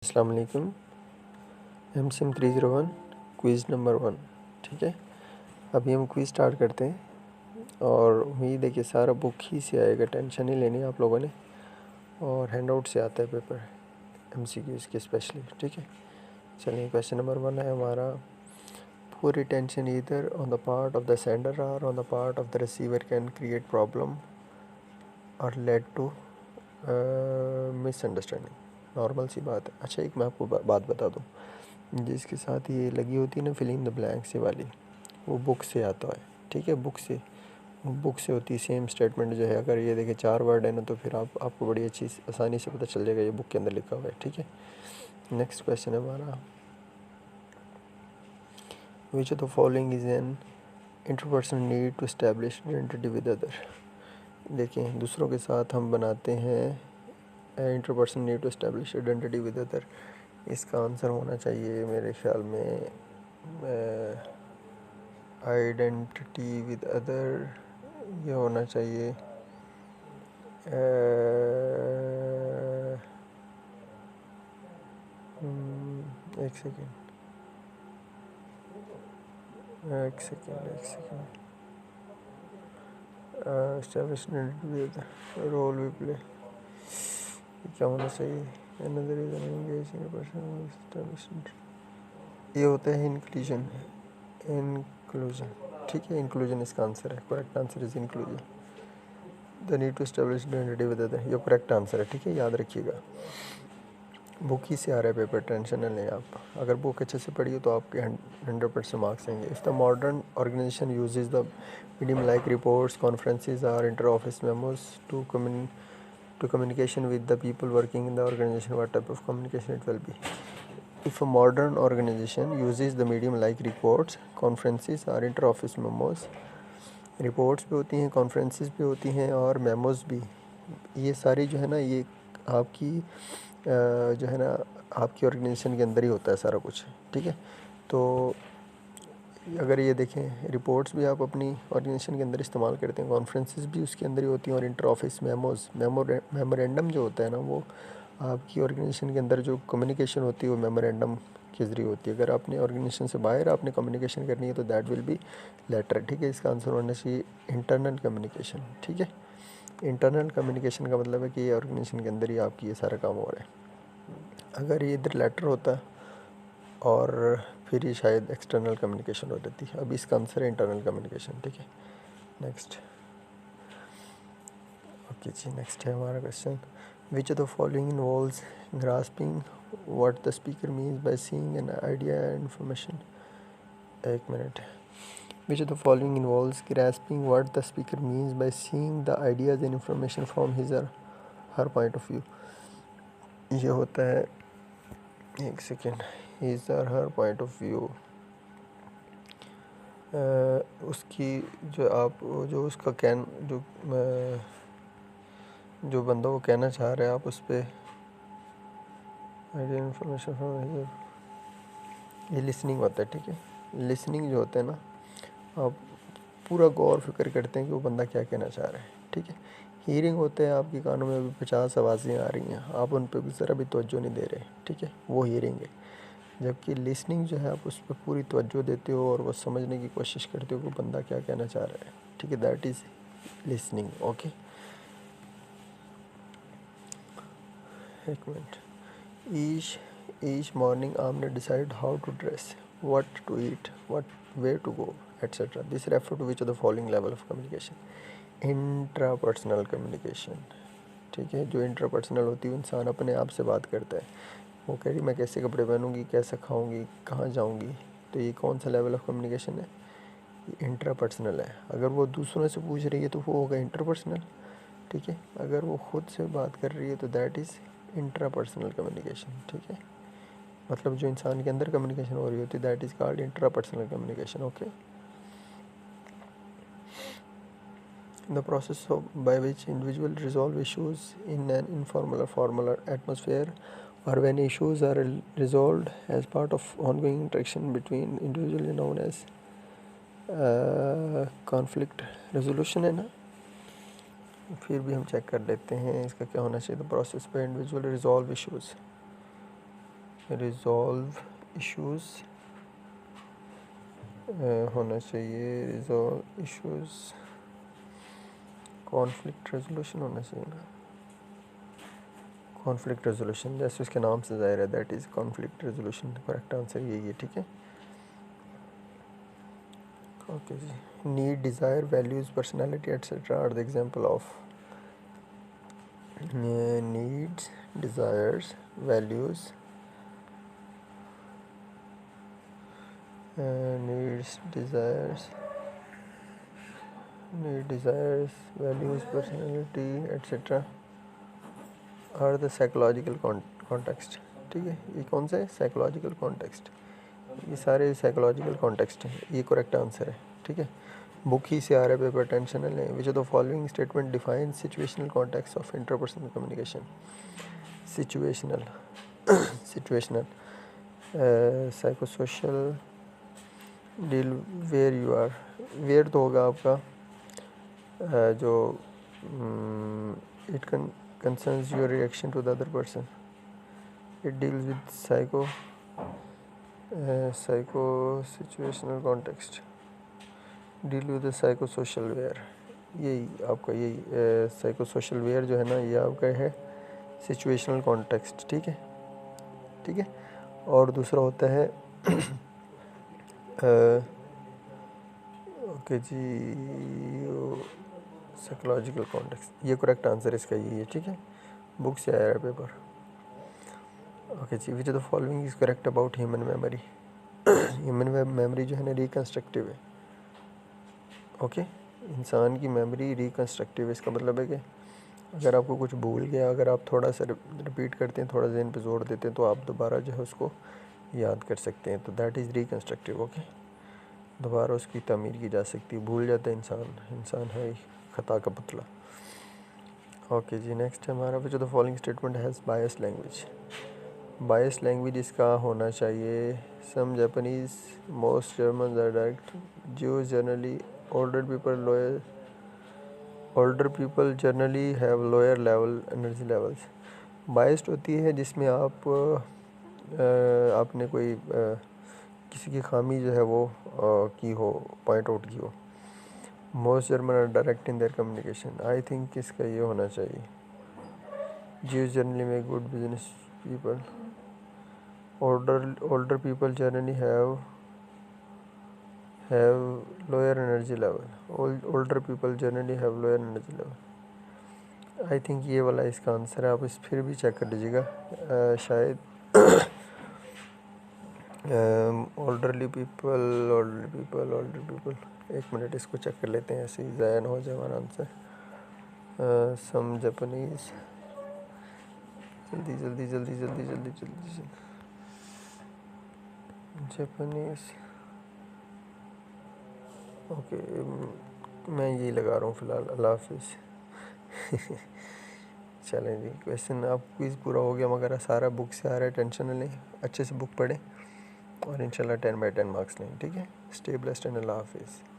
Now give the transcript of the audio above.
अस्सलाम वालेकुम। MCM 301 quiz number 1। ठीक है, अभी हम क्विज़ स्टार्ट करते हैं और उम्मीद है कि सारा बुक ही से आएगा, टेंशन नहीं लेनी आप लोगों ने। और हैंड आउट से आता है पेपर MCQs के स्पेशली। ठीक है, चलिए क्वेश्चन नंबर 1 है हमारा। Poor attention either on the part of the sender or on the part of the receiver can create problem और लेड टू मिसअंडरस्टैंडिंग। नॉर्मल सी बात है। अच्छा, एक मैं आपको बात बता दूं, जिसके साथ ये लगी होती है ना फिलिंग द ब्लैंक से वाली, वो बुक से आता है। ठीक है, बुक से होती है सेम स्टेटमेंट जो है। अगर ये देखें 4 वर्ड है ना, तो फिर आपको बड़ी अच्छी आसानी से पता चल जाएगा ये बुक के अंदर लिखा हुआ है। ठीक है, नेक्स्ट क्वेश्चन है हमारा। Which of the following is an interpersonal need to establish identity with other. देखें, दूसरों के साथ हम बनाते हैं interpersonal need to establish identity with other. इसका आंसर होना चाहिए मेरे ख्याल में आइडेंटिटी विद अदर। ये होना चाहिए एक second establish role we play, क्या होना चाहिए? Another is an engaging person who established। ये होता है इंक्लूजन। ठीक है, इंक्लूजन इसका आंसर है। Correct answer is inclusion. The need to establish identity with other, ये करेक्ट आंसर है। ठीक है, याद रखिएगा, बुक ही से आ रहा है पेपर, टेंशन न लें आप। अगर बुक अच्छे से पढ़ी हो तो आपके 100% मार्क्स आएंगे। If the modern organisation uses the medium like reports, conferences or inter office memos to communication with the people working in the organization, what type of communication it will be? If a modern organization uses the medium like reports, conferences or inter-office memos, reports भी होती हैं, conferences भी होती हैं और memos भी। ये सारी जो है ना, ये आपकी जो है ना आपकी ऑर्गेनाइजेशन के अंदर ही होता है सारा कुछ। ठीक है, तो अगर ये देखें, रिपोर्ट्स भी आप अपनी ऑर्गेनाइजेशन के अंदर इस्तेमाल करते हैं, कॉन्फ्रेंसेस भी उसके अंदर ही होती हैं और इंटर ऑफिस मेमोरेंडम जो होता है ना, वो आपकी ऑर्गेनाइजेशन के अंदर जो कम्युनिकेशन होती है वो मेमोरेंडम के ज़रिए होती है। अगर आपने ऑर्गेनाइजेशन से बाहर आपने कम्युनिकेशन करनी है तो दैट विल बी लेटर। ठीक है, इसका आंसर होना चाहिए इंटरनल कम्युनिकेशन। ठीक है, इंटरनल कम्युनिकेशन का मतलब है कि ये ऑर्गेनाइजेशन के अंदर ही आपकी ये सारा काम हो रहा है। अगर ये इधर लेटर होता और फिर ये शायद एक्सटर्नल कम्युनिकेशन हो जाती है। अब इसका आंसर है इंटरनल कम्युनिकेशन। ठीक है, नेक्स्ट। ओके जी, नेक्स्ट है हमारा question. Which of the following involves grasping what the speaker means by seeing an idea and information. एक minute. Which of the following involves grasping what the speaker means by seeing the ideas and information from his or her point of view. ये होता है, एक second, his or her point of view. उसकी जो उसका जो बंदा वो कहना चाह रहा है, आप उस पर इन्फॉर्मेशन, ये लिसनिंग होता है। ठीक है, लिसनिंग जो होता है ना, आप पूरा गौर फिक्र करते हैं कि वो बंदा क्या कहना चाह रहा है। ठीक है, हीयरिंग होते हैं, आपके कानों में अभी 50 आवाज़ें आ रही हैं, आप उन पर भी ज़रा भी तवज्जो नहीं दे रहे। ठीक है, वो हीयरिंग है। जबकि लिसनिंग जो है, आप उस पर पूरी तवज्जो देते हो और वो समझने की कोशिश करते हो कि वो बंदा क्या कहना चाह रहा है। ठीक है, दैट इज़ लिसनिंग। ओके, एक मिनट। ईच मॉर्निंग आमने decide how to dress, what to eat, where to go, etcetera. This refer to which of the following level of communication? Intrapersonal communication. ठीक है, जो इंट्रापर्सनल होती है वो इंसान अपने आप से बात करता है। वो कह रही मैं कैसे कपड़े पहनूंगी, कैसे खाऊंगी, कहाँ जाऊंगी। तो ये कौन सा लेवल ऑफ कम्युनिकेशन है? ये इंट्रापर्सनल है। अगर वो दूसरों से पूछ रही है तो वो होगा इंटरपर्सनल। ठीक है, अगर वो खुद से बात कर रही है तो दैट इज़ इंट्रापर्सनल कम्युनिकेशन। ठीक है, मतलब जो इंसान के अंदर कम्युनिकेशन हो रही होती है that is called intrapersonal communication. Okay, the process by which individuals resolve issues in an informal or formal atmosphere, or when issues are resolved as part of ongoing interaction between individuals, is known as conflict resolution। है ना, फिर भी हम check कर लेते हैं इसका क्या होना चाहिए। The process by individual resolve issues. Resolve issues होना चाहिए, रिजॉल्व इश्यूज़, कॉन्फ्लिक्ट रेजोल्यूशन होना चाहिए ना, कॉन्फ्लिक्ट रेजोल्यूशन जैसे उसके नाम से ज़ाहिर है, that is conflict resolution. Correct answer यही है, ठीक है। ओके जी, need, desire, values, personality etcetera are the example of. Needs, desires, values, needs, desires, values, personality, etc. are the psychological context। ठीक है, ये कौन सा है? Psychological context. ये सारे साइकोलॉजिकल कॉन्टेक्स्ट हैं, ये करेक्ट आंसर है, ठीक है। बुक ही से आ रहा है पेपर, टेंशन न लें। Which of the following statement define situational context of interpersonal communication. Situational psychosocial, deal where you are, where तो होगा आपका जो it concerns your reaction to the other person. It deals with psycho situational context, deal with psycho social where. यही आपका, यही psycho social where जो है ना, ये आपका है सिचुएशनल कॉन्टेक्स्ट, ठीक है, ठीक है। और दूसरा होता है ओके जी, साइकोलॉजिकल कॉन्टेक्स्ट। ये करेक्ट आंसर इसका यही है, ठीक है, बुक से आया है पेपर। ओके जी, which of the following is correct about human memory. Human memory जो है ना रिकन्स्ट्रक्टिव है। ओके, इंसान की मेमोरी रिकन्स्ट्रक्टिव है। इसका मतलब है कि अगर आपको कुछ भूल गया, अगर आप थोड़ा सा रिपीट करते हैं, थोड़ा ज़हन पे जोर देते हैं, तो आप दोबारा जो है उसको याद कर सकते हैं। तो दैट इज़ रिकन्स्ट्रक्टिव। ओके, दोबारा उसकी तामीर की जा सकती है। भूल जाता है इंसान है खता का पुतला। ओके जी, नेक्स्ट है हमारा, which of the following statement has bias language. Bias language इसका होना चाहिए some Japanese, most German are direct, Jews generally, older people generally have lower level energy levels। Biased होती है जिसमें आपने कोई किसी की खामी जो है वो की हो, पॉइंट आउट की हो। Most German are direct in their communication, I think इसका ये होना चाहिए, Jews generally make good business people, older people generally have lower energy level, older people generally have lower energy level। I think ये वाला इसका answer है। आप इस फिर भी चेक कर लीजिएगा, शायद ओल्डर पीपल। एक मिनट इसको चेक कर लेते हैं, ऐसे ही ज़ाया ना हो जाए हमारा आंसर। सम जापानीज़, जल्दी जापानीज़। ओके, मैं यही लगा रहा हूँ फ़िलहाल, अल्लाह हाफिज़। चलें जी, क्वेश्चन आप क्विज़ पूरा हो गया, मगर सारा बुक से आ रहा है, टेंशन न लें, अच्छे से बुक पढ़ें और इंशाल्लाह 10 बाई 10 मार्क्स लें, ठीक है। स्टे ब्लेस्ड एंड अल्लाह हाफिज़।